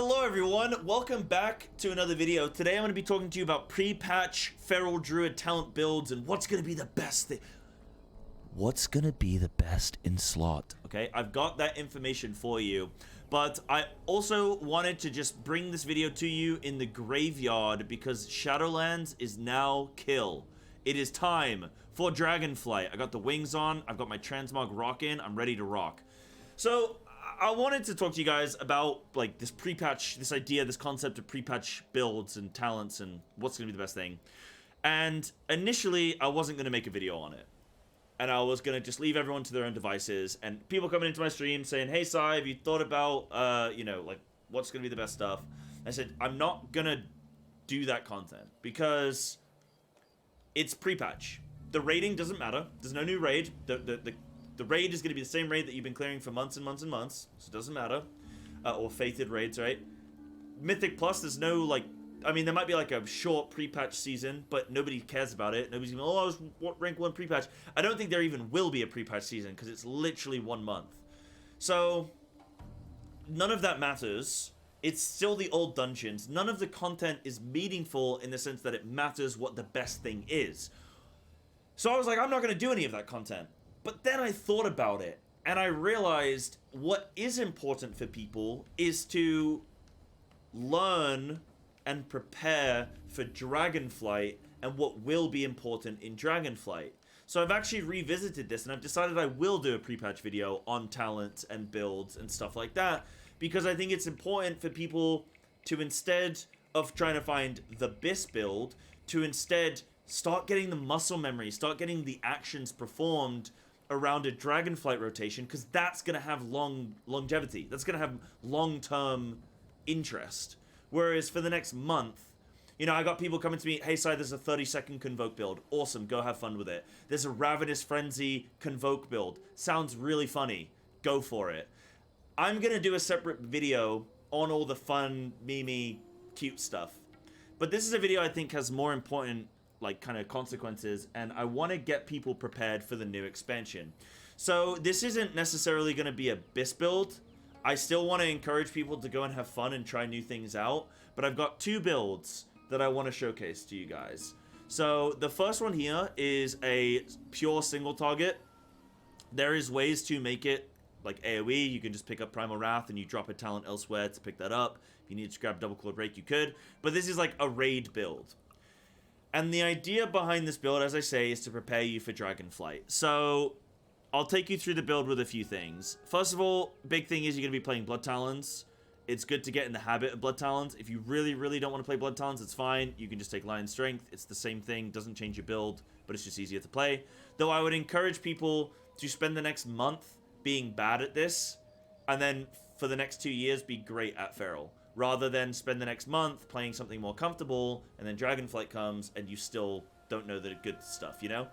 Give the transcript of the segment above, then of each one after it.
Hello everyone, welcome back to another video. Today I'm going to be talking to you about pre-patch Feral Druid talent builds and what's going to be the best thing. What's going to be the best in slot, okay? I've got that information for you, but I also wanted to just bring this video to you in the graveyard because Shadowlands is now kill. It is time for Dragonflight. I got the wings on, I've got my transmog rock in, I'm ready to rock. So I wanted to talk to you guys about like this pre-patch, this idea, this concept of pre-patch builds and talents and what's going to be the best thing. And initially, I wasn't going to make a video on it. And I was going to just leave everyone to their own devices. And people coming into my stream saying, hey, Psy, have you thought about, you know, like what's going to be the best stuff? I said, I'm not going to do that content because it's pre-patch. The raiding doesn't matter. There's no new raid. The raid is going to be the same raid that you've been clearing for months and months and months, so it doesn't matter. Or fated raids, right? Mythic Plus, there's no, like, I mean, there might be like a short pre-patch season, but nobody cares about it. Nobody's going, oh, I was rank 1 pre-patch. I don't think there even will be a pre-patch season, because it's literally 1 month. So, none of that matters. It's still the old dungeons. None of the content is meaningful in the sense that it matters what the best thing is. So I was like, I'm not going to do any of that content. But then I thought about it, and I realized what is important for people is to learn and prepare for Dragonflight and what will be important in Dragonflight. So I've actually revisited this, and I've decided I will do a pre-patch video on talents and builds and stuff like that, because I think it's important for people to, instead of trying to find the best build, to instead start getting the muscle memory, start getting the actions performed around a Dragonflight rotation, because that's going to have longevity. That's going to have long-term interest. Whereas for the next month, you know, I got people coming to me, hey, Sai, there's a 30-second Convoke build. Awesome, go have fun with it. There's a Ravenous Frenzy Convoke build. Sounds really funny. Go for it. I'm going to do a separate video on all the fun, memey, cute stuff. But this is a video I think has more important like kind of consequences, and I want to get people prepared for the new expansion. So this isn't necessarily going to be a BIS build. I still want to encourage people to go and have fun and try new things out, but I've got 2 builds that I want to showcase to you guys. So the first one here is a pure single target. There is ways to make it like AOE. You can just pick up Primal Wrath and you drop a talent elsewhere to pick that up. If you need to grab Double Clawed Rake, you could, but this is like a raid build. And the idea behind this build, as I say, is to prepare you for Dragonflight. So, I'll take you through the build with a few things. First of all, big thing is you're going to be playing Blood Talons. It's good to get in the habit of Blood Talons. If you really, really don't want to play Blood Talons, it's fine. You can just take Lion Strength. It's the same thing. Doesn't change your build, but it's just easier to play. Though I would encourage people to spend the next month being bad at this, and then for the next 2 years be great at Feral, rather than spend the next month playing something more comfortable, and then Dragonflight comes, and you still don't know the good stuff, you know?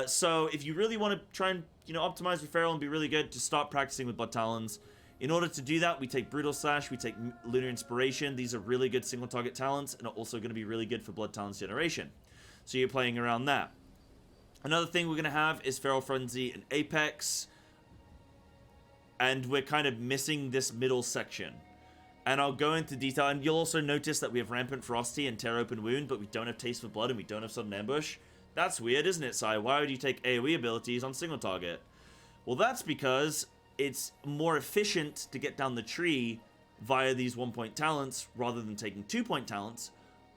So if you really want to try and, you know, optimize with Feral and be really good, just start practicing with Blood Talons. In order to do that, we take Brutal Slash, we take Lunar Inspiration. These are really good single target talents, and are also going to be really good for Blood Talons generation. So you're playing around that. Another thing we're going to have is Feral Frenzy and Apex, and we're kind of missing this middle section. And I'll go into detail, and you'll also notice that we have Rampant Ferocity and Tear Open Wound, but we don't have Taste for Blood and we don't have Sudden Ambush. That's weird, isn't it, Sai? Why would you take AoE abilities on single target? Well, that's because it's more efficient to get down the tree via these 1-point talents rather than taking 2-point talents,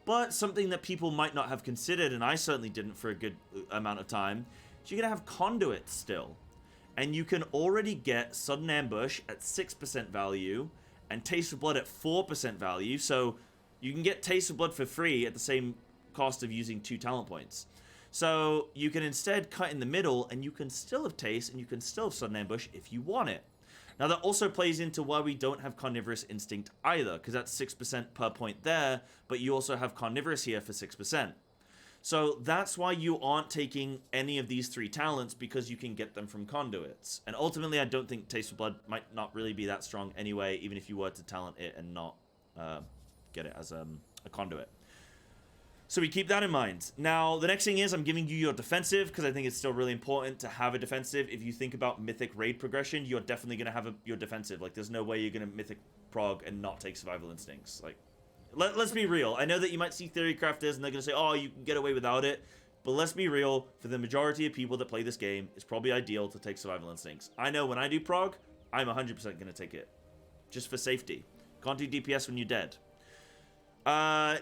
but something that people might not have considered, and I certainly didn't for a good amount of time, is you're going to have Conduit still. And you can already get Sudden Ambush at 6% value, and Taste of Blood at 4% value, so you can get Taste of Blood for free at the same cost of using 2 talent points. So you can instead cut in the middle, and you can still have Taste, and you can still have Sudden Ambush if you want it. Now that also plays into why we don't have Carnivorous Instinct either, because that's 6% per point there, but you also have Carnivorous here for 6%. So that's why you aren't taking any of these 3 talents, because you can get them from conduits. And ultimately, I don't think Taste of Blood might not really be that strong anyway, even if you were to talent it and not get it as a conduit. So we keep that in mind. Now, the next thing is I'm giving you your defensive, because I think it's still really important to have a defensive. If you think about Mythic raid progression, you're definitely going to have your defensive. Like, there's no way you're going to Mythic prog and not take Survival Instincts. Like, let's be real. I know that you might see theory crafters and they're going to say, oh, you can get away without it. But let's be real. For the majority of people that play this game, it's probably ideal to take Survival Instincts. I know when I do prog, I'm 100% going to take it. Just for safety. Can't do DPS when you're dead.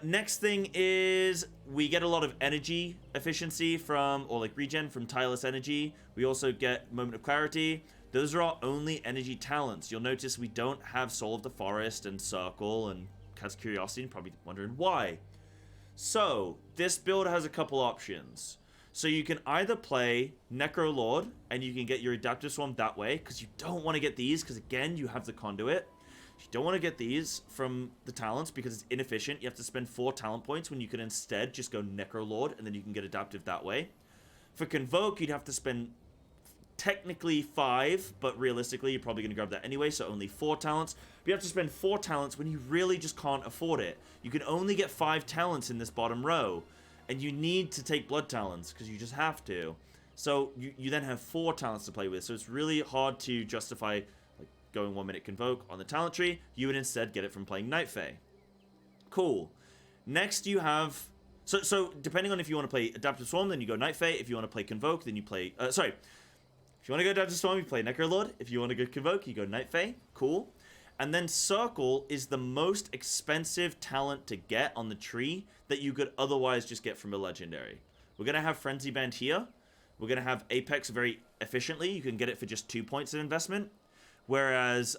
Next thing is we get a lot of energy efficiency from, or like regen from Tireless Energy. We also get Moment of Clarity. Those are our only energy talents. You'll notice we don't have Soul of the Forest and Circle and Cat's Curiosity. You're probably wondering why. So, this build has a couple options. So you can either play Necro Lord and you can get your Adaptive Swarm that way, because you don't want to get these, because again, you have the Conduit. You don't want to get these from the talents because it's inefficient. You have to spend 4 talent points when you can instead just go Necro Lord and then you can get Adaptive that way. For Convoke, you'd have to spend technically 5, but realistically, you're probably going to grab that anyway, so only 4 talents. But you have to spend 4 talents when you really just can't afford it. You can only get 5 talents in this bottom row, and you need to take Blood Talons because you just have to. So you then have 4 talents to play with, so it's really hard to justify going 1 minute Convoke on the talent tree. You would instead get it from playing Night Fae. Cool. Next you have... So depending on if you want to play Adaptive Swarm, then you go Night Fae. If you want to play Convoke, then you play... If you want to go Adaptive Swarm, you play Necro Lord. If you want to go Convoke, you go Night Fae. Cool. And then Circle is the most expensive talent to get on the tree that you could otherwise just get from a Legendary. We're going to have Frenzy Band here. We're going to have Apex very efficiently. You can get it for just 2 points of investment. Whereas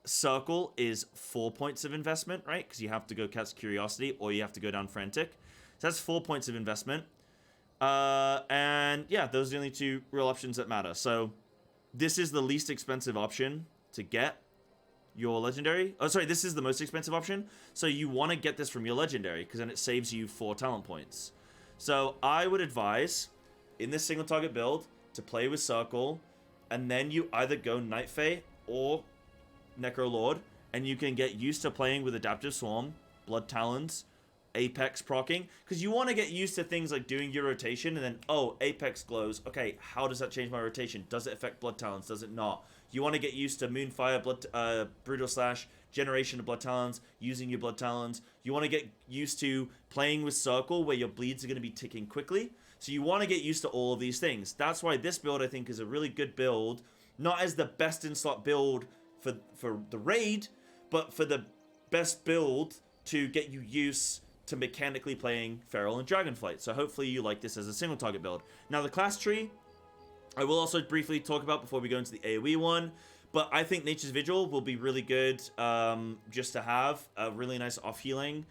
Circle is 4 points of investment, right? Because you have to go Cat's Curiosity or you have to go down Frantic. So that's 4 points of investment. And yeah, those are the only 2 real options that matter. So this is the least expensive option to get your Legendary. Oh, sorry, this is the most expensive option. So you want to get this from your Legendary because then it saves you 4 talent points. So I would advise in this single target build to play with Circle, and then you either go Night Fae or Necro Lord, and you can get used to playing with Adaptive Swarm, Blood Talons, Apex proccing, because you want to get used to things like doing your rotation, and then, oh, Apex glows. Okay, how does that change my rotation? Does it affect Blood Talons? Does it not? You want to get used to Moonfire, Brutal Slash, generation of Blood Talons, using your Blood Talons. You want to get used to playing with Circle, where your bleeds are going to be ticking quickly. So you want to get used to all of these things. That's why this build, I think, is a really good build. Not as the best in-slot build for the raid, but for the best build to get you used to mechanically playing Feral and Dragonflight. So hopefully you like this as a single target build. Now the class tree, I will also briefly talk about before we go into the AoE one. But I think Nature's Vigil will be really good just to have a really nice off-healing.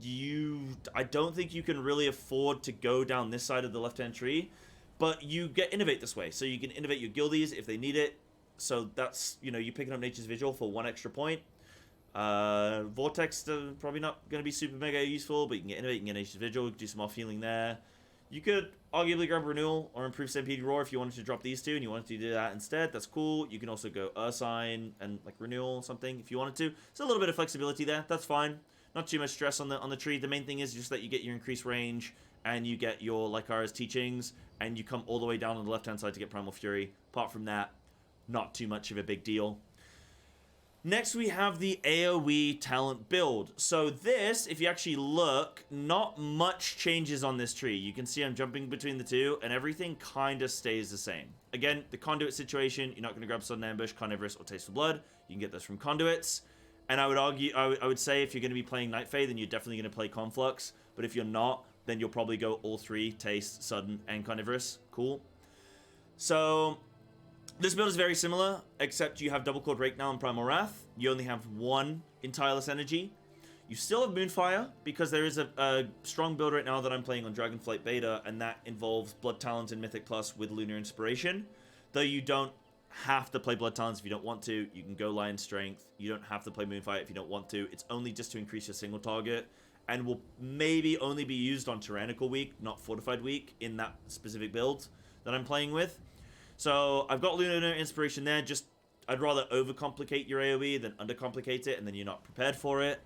I don't think you can really afford to go down this side of the left-hand tree, but you get Innovate this way. So you can Innovate your guildies if they need it. So that's, you picking up Nature's Vigil for 1 extra point. Vortex, probably not going to be super mega useful, but you can get Innovate, you can get Nature's Vigil, do some off-healing there. You could arguably grab Renewal or Improve Stampede Roar if you wanted to drop these 2 and you wanted to do that instead. That's cool. You can also go Ursine and like Renewal or something if you wanted to. It's a little bit of flexibility there. That's fine. Not too much stress on the tree. The main thing is just that you get your increased range and you get your Lycara's Teachings and you come all the way down on the left-hand side to get Primal Fury. Apart from that, not too much of a big deal. Next, we have the AOE Talent Build. So this, if you actually look, not much changes on this tree. You can see I'm jumping between the 2, and everything kind of stays the same. Again, the Conduit situation, you're not going to grab Sudden Ambush, Carnivorous, or Taste of Blood. You can get this from Conduits. And I would argue, I would say if you're going to be playing Night Fae, then you're definitely going to play Conflux. But if you're not, then you'll probably go all 3, Taste, Sudden, and Carnivorous. Cool. So this build is very similar, except you have Double Cord Rake now and Primal Wrath. You only have 1 in Tireless Energy. You still have Moonfire, because there is a strong build right now that I'm playing on Dragonflight Beta, and that involves Blood Talons and Mythic Plus with Lunar Inspiration. Though you don't have to play Blood Talons if you don't want to. You can go Lion Strength. You don't have to play Moonfire if you don't want to. It's only just to increase your single target, and will maybe only be used on Tyrannical Week, not Fortified Week, in that specific build that I'm playing with. So I've got Lunar Inspiration there. Just I'd rather overcomplicate your AoE than undercomplicate it, and then you're not prepared for it.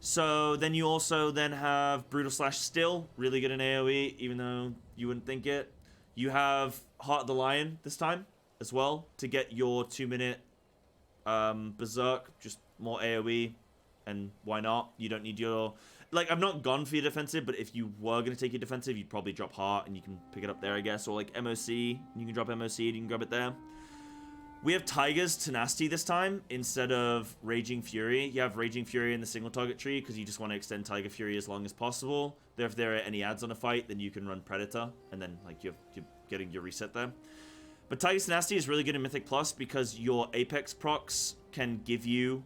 So then you also then have Brutal Slash still really good in AoE, even though you wouldn't think it. You have Heart of the Lion this time as well to get your 2-minute Berserk, just more AoE, and why not? You don't need your... Like, I've not gone for your defensive, but if you were going to take your defensive, you'd probably drop Heart, and you can pick it up there, I guess. Or, like, MOC, you can drop MOC, and you can grab it there. We have Tiger's Tenacity this time, instead of Raging Fury. You have Raging Fury in the single target tree, because you just want to extend Tiger Fury as long as possible. If there are any ads on a fight, then you can run Predator, and then, like, you're getting your reset there. But Tiger's Tenacity is really good in Mythic Plus, because your Apex procs can give you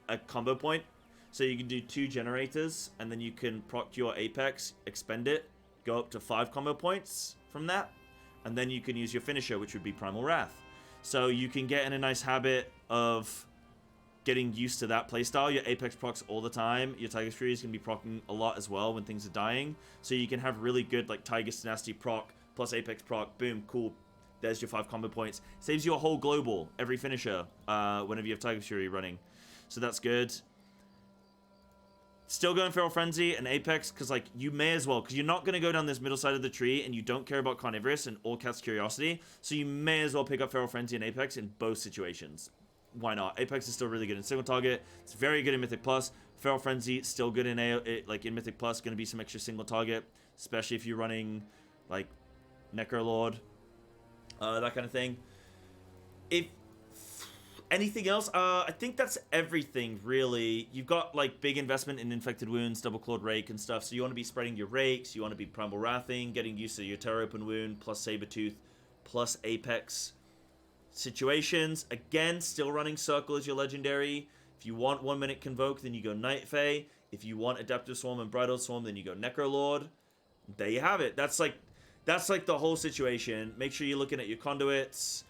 a combo point. So you can do 2 generators, and then you can proc your Apex, expend it, go up to 5 combo points from that, and then you can use your finisher, which would be Primal Wrath. So you can get in a nice habit of getting used to that playstyle. Your Apex procs all the time. Your Tiger's Fury is going to be procking a lot as well when things are dying. So you can have really good, like, Tiger's Tenacity proc plus Apex proc. Boom, cool. There's your 5 combo points. Saves you a whole global every finisher whenever you have Tiger's Fury running. So that's good. Still going Feral Frenzy and Apex, because, like, you may as well, because you're not going to go down this middle side of the tree, and you don't care about Carnivorous and All Cat's Curiosity, so you may as well pick up Feral Frenzy and Apex in both situations. Why not? Apex is still really good in single target. It's very good in Mythic Plus. Feral Frenzy, still good in in Mythic Plus, going to be some extra single target, especially if you're running, like, Necrolord, that kind of thing. If anything else, I think that's everything, really. You've got, like, big investment in Infected Wounds, Double Clawed Rake and stuff, so you want to be spreading your Rakes, you want to be Primal Wrathing, getting used to your Terror Open Wound, plus Sabertooth, plus Apex situations. Again, still running Circle as your legendary. If you want 1 minute Convoke, then you go Night Fae. If you want Adaptive Swarm and Bridal Swarm, then you go Necrolord. There you have it. That's like the whole situation. Make sure you're looking at your conduits.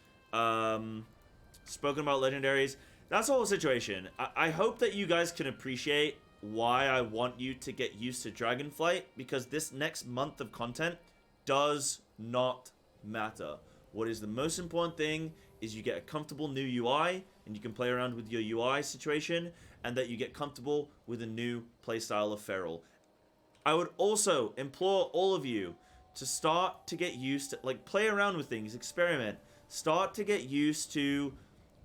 Spoken about legendaries. That's the whole situation. I hope that you guys can appreciate why I want you to get used to Dragonflight, because this next month of content does not matter. What is the most important thing is you get a comfortable new UI, and you can play around with your UI situation, and that you get comfortable with a new playstyle of Feral. I would also implore all of you to start to get used to, like, play around with things, experiment. Start to get used to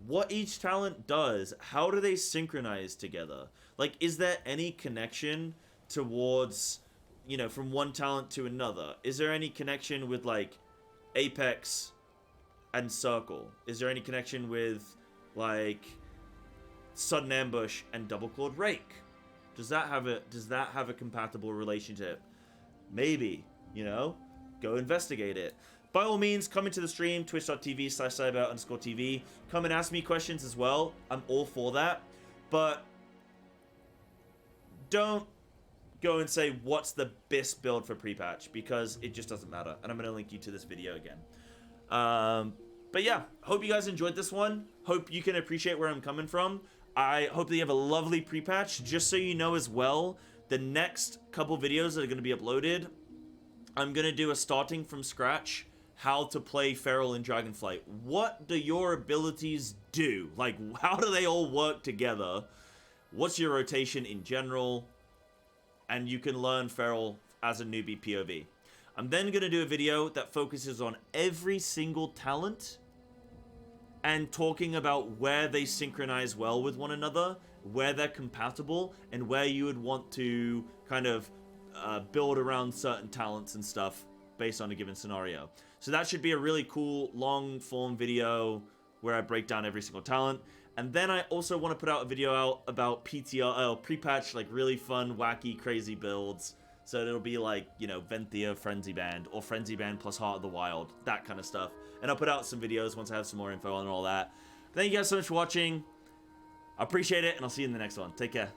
what each talent does. How do they synchronize together? Like, is there any connection towards, you know, from one talent to another? Is there any connection with, like, Apex and Circle? Is there any connection with, like, Sudden Ambush and Double Clawed Rake? Does that have a compatible relationship? Maybe, you know? Go investigate it. By all means, come into the stream, twitch.tv/Psybear_TV. Come and ask me questions as well. I'm all for that. But don't go and say, what's the best build for pre-patch? Because it just doesn't matter. And I'm going to link you to this video again. But yeah, hope you guys enjoyed this one. Hope you can appreciate where I'm coming from. I hope that you have a lovely pre-patch. Just so you know as well, the next couple videos that are going to be uploaded, I'm going to do a starting from scratch how to play Feral in Dragonflight. What do your abilities do? Like, how do they all work together? What's your rotation in general? And you can learn Feral as a newbie POV. I'm then going to do a video that focuses on every single talent and talking about where they synchronize well with one another, where they're compatible, and where you would want to kind of build around certain talents and stuff based on a given scenario. So that should be a really cool long form video where I break down every single talent. And then I also want to put out a video out about PTR, pre-patch, like really fun, wacky, crazy builds. So it'll be like, you know, Venthia Frenzy Band, or Frenzy Band plus Heart of the Wild, that kind of stuff. And I'll put out some videos once I have some more info on all that. Thank you guys so much for watching. I appreciate it, and I'll see you in the next one. Take care.